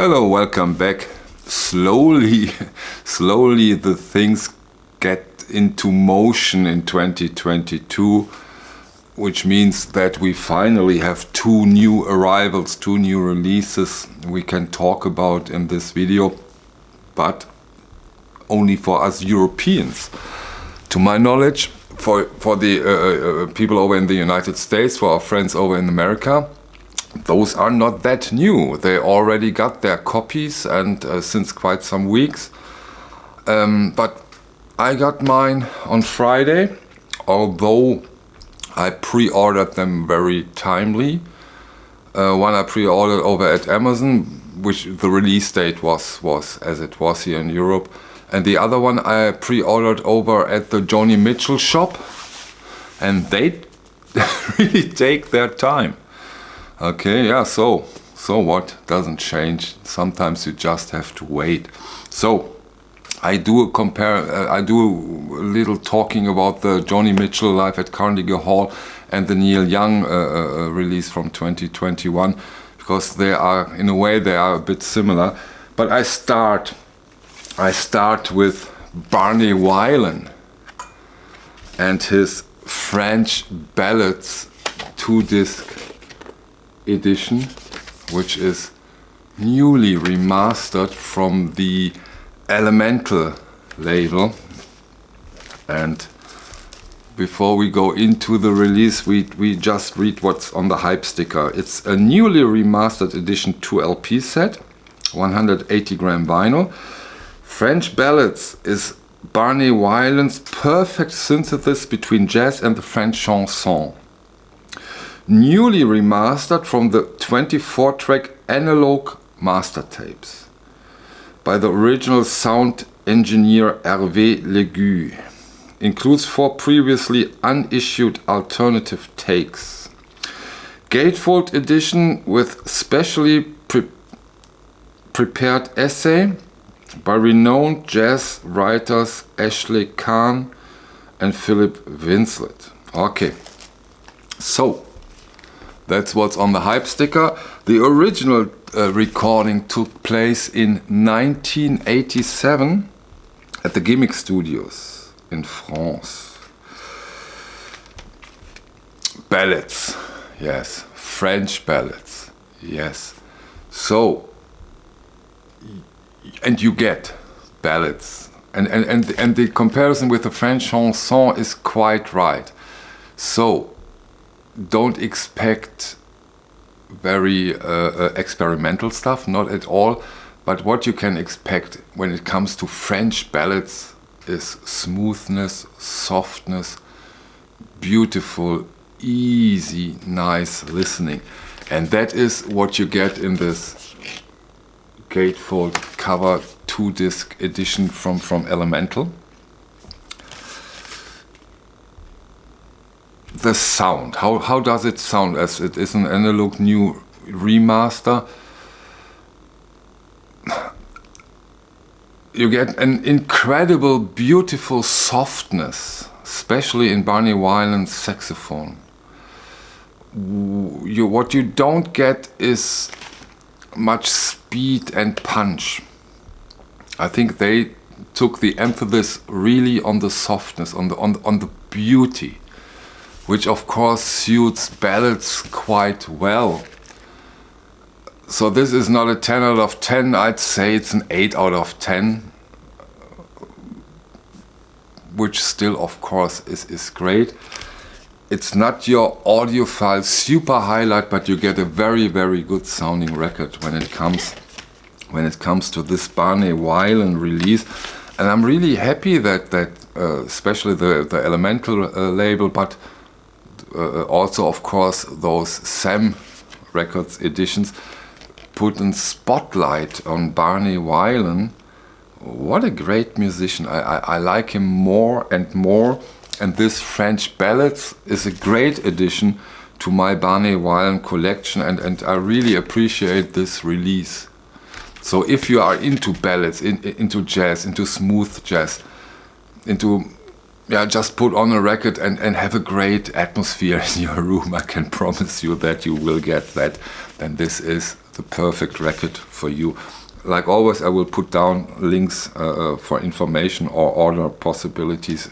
Hello, welcome back. Slowly the things get into motion in 2022, which means that we finally have two new arrivals, two new releases we can talk about in this video, but only for us Europeans. To my knowledge, for the people over in the United States, for our friends over in America, those are not that new. They already got their copies and since quite some weeks. But I got mine on Friday, although I pre-ordered them very timely. One I pre-ordered over at Amazon, which the release date was as it was here in Europe. And the other one I pre-ordered over at the Joni Mitchell shop. And they really take their time. Okay, yeah, so what? Doesn't change. Sometimes you just have to wait. So I do a little talking about the Joni Mitchell live at Carnegie Hall and the Neil Young release from 2021, because they are, in a way, they are a bit similar. But I start with Barney Wilen and his French Ballads 2-disc edition, which is newly remastered from the Elemental label. And before we go into the release, we just read what's on the hype sticker. It's a newly remastered edition 2 LP set, 180 gram vinyl. French Ballads is Barney Wilen's perfect synthesis between jazz and the French chanson. Newly remastered from the 24-track analog master tapes by the original sound engineer Hervé Leguy. Includes 4 previously unissued alternative takes. Gatefold edition with specially prepared essay by renowned jazz writers Ashley Kahn and Philip Winslet. Okay, so that's what's on the hype sticker. The original recording took place in 1987 at the Gimmick Studios in France. Ballads, yes. French ballads, yes. So, and you get ballads. And the comparison with the French chanson is quite right. So, don't expect very experimental stuff, not at all. But what you can expect when it comes to French ballads is smoothness, softness, beautiful, easy, nice listening. And that is what you get in this gatefold cover 2-disc edition from Elemental. The sound, how does it sound as it is an analog new remaster? You get an incredible, beautiful softness, especially in Barney Wilen's saxophone. What you don't get is much speed and punch. I think they took the emphasis really on the softness, on the beauty, which of course suits ballads quite well. So this is not a 10 out of 10, I'd say it's an 8 out of 10, which still of course is great. It's not your audiophile super highlight, but you get a very, very good sounding record when it comes to this Barney Wilen release. And I'm really happy that especially the Elemental label, but also of course those Sam Records editions put a spotlight on Barney Wilen. What a great musician. I like him more and more, and this French Ballads is a great addition to my Barney Wilen collection, and I really appreciate this release. So if you are into ballads, into jazz, into smooth jazz, just put on a record and have a great atmosphere in your room, I can promise you that you will get that. Then this is the perfect record for you. Like always, I will put down links for information or order possibilities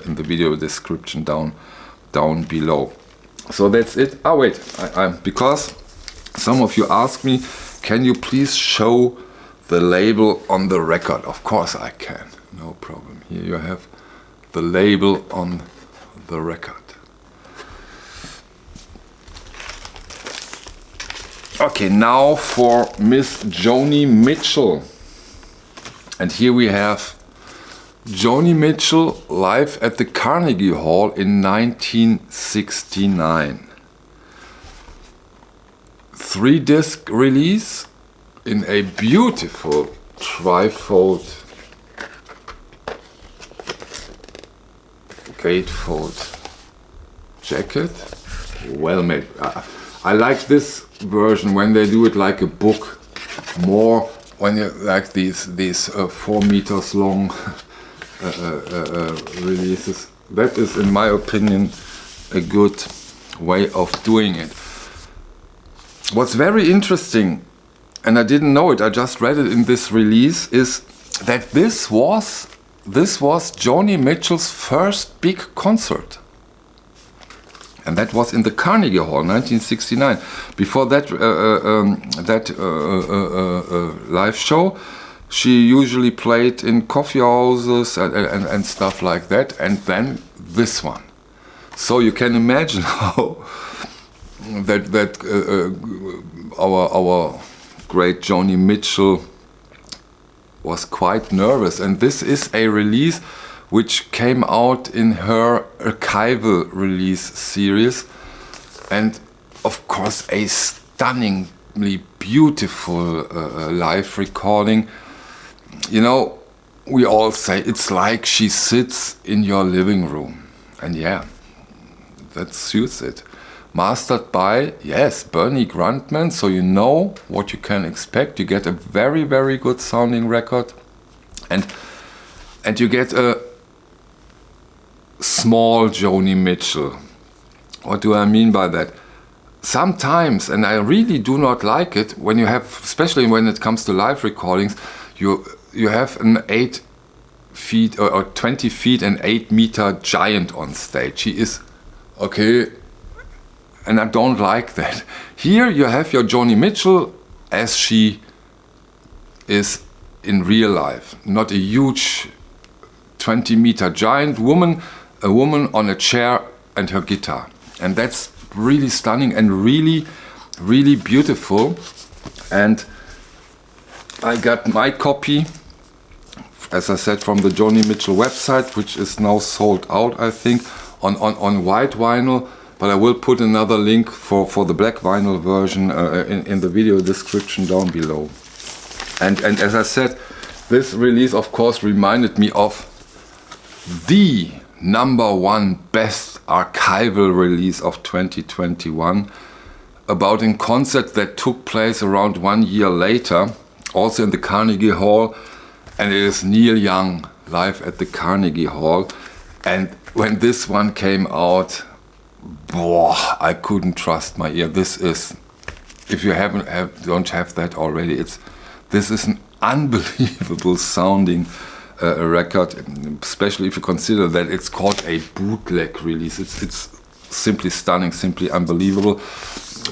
in the video description down below. So that's it. Oh wait, because some of you asked me, can you please show the label on the record? Of course I can, no problem. Here you have the label on the record. Okay, now for Miss Joni Mitchell. And here we have Joni Mitchell live at the Carnegie Hall in 1969. 3-disc release in a beautiful trifold gatefold jacket. Well made. I like this version when they do it like a book, more when you like these 4 meters long releases. That is, in my opinion, a good way of doing it. What's very interesting, and I didn't know it, I just read it in this release, is that this was Joni Mitchell's first big concert. And that was in the Carnegie Hall, 1969. Before that live show, she usually played in coffee houses and stuff like that. And then this one. So you can imagine how our great Joni Mitchell was quite nervous. And this is a release which came out in her archival release series, and of course a stunningly beautiful live recording. You know, we all say it's like she sits in your living room, and yeah, that suits it. Mastered by, yes, Bernie Grundman, so you know what you can expect. You get a very, very good sounding record, and you get a small Joni Mitchell. What do I mean by that? Sometimes, and I really do not like it, when you have, especially when it comes to live recordings, you have an 8 feet or 20 feet and 8 meter giant on stage. She is, okay, and I don't like that. Here you have your Joni Mitchell as she is in real life. Not a huge 20 meter giant woman, a woman on a chair and her guitar. And that's really stunning and really, really beautiful. And I got my copy, as I said, from the Joni Mitchell website, which is now sold out, I think, on white vinyl. But I will put another link for the black vinyl version in the video description down below. And as I said, this release, of course, reminded me of the #1 best archival release of 2021, about a concert that took place around 1 year later, also in the Carnegie Hall, and it is Neil Young live at the Carnegie Hall. And when this one came out, I couldn't trust my ear. This is, if you don't have that already, this is an unbelievable sounding record, especially if you consider that it's called a bootleg release. It's simply stunning, simply unbelievable.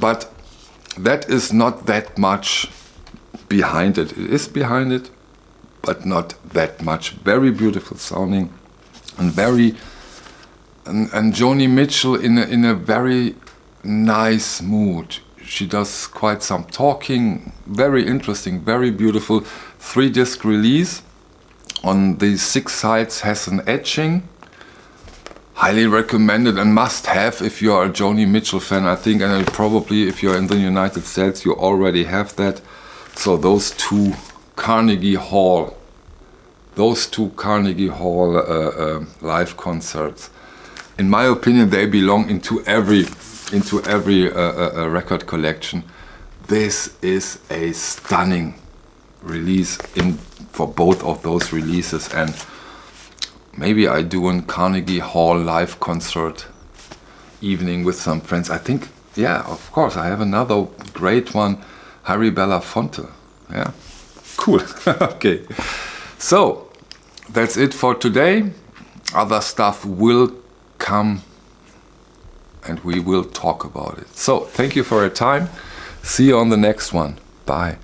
But that is not that much behind it. It is behind it, but not that much. Very beautiful sounding, and Joni Mitchell in a very nice mood. She does quite some talking, very interesting, very beautiful. 3-disc release. On the 6 sides has an etching. Highly recommended and must have if you are a Joni Mitchell fan, I think, and probably if you're in the United States you already have that. So those two Carnegie Hall live concerts, in my opinion, they belong into every record collection. This is a stunning release for both of those releases, and maybe I do a Carnegie Hall live concert evening with some friends. I think, yeah, of course, I have another great one Harry Belafonte. Yeah, cool. Okay, so that's it for today. Other stuff will come and we will talk about it. So thank you for your time. See you on the next one. Bye.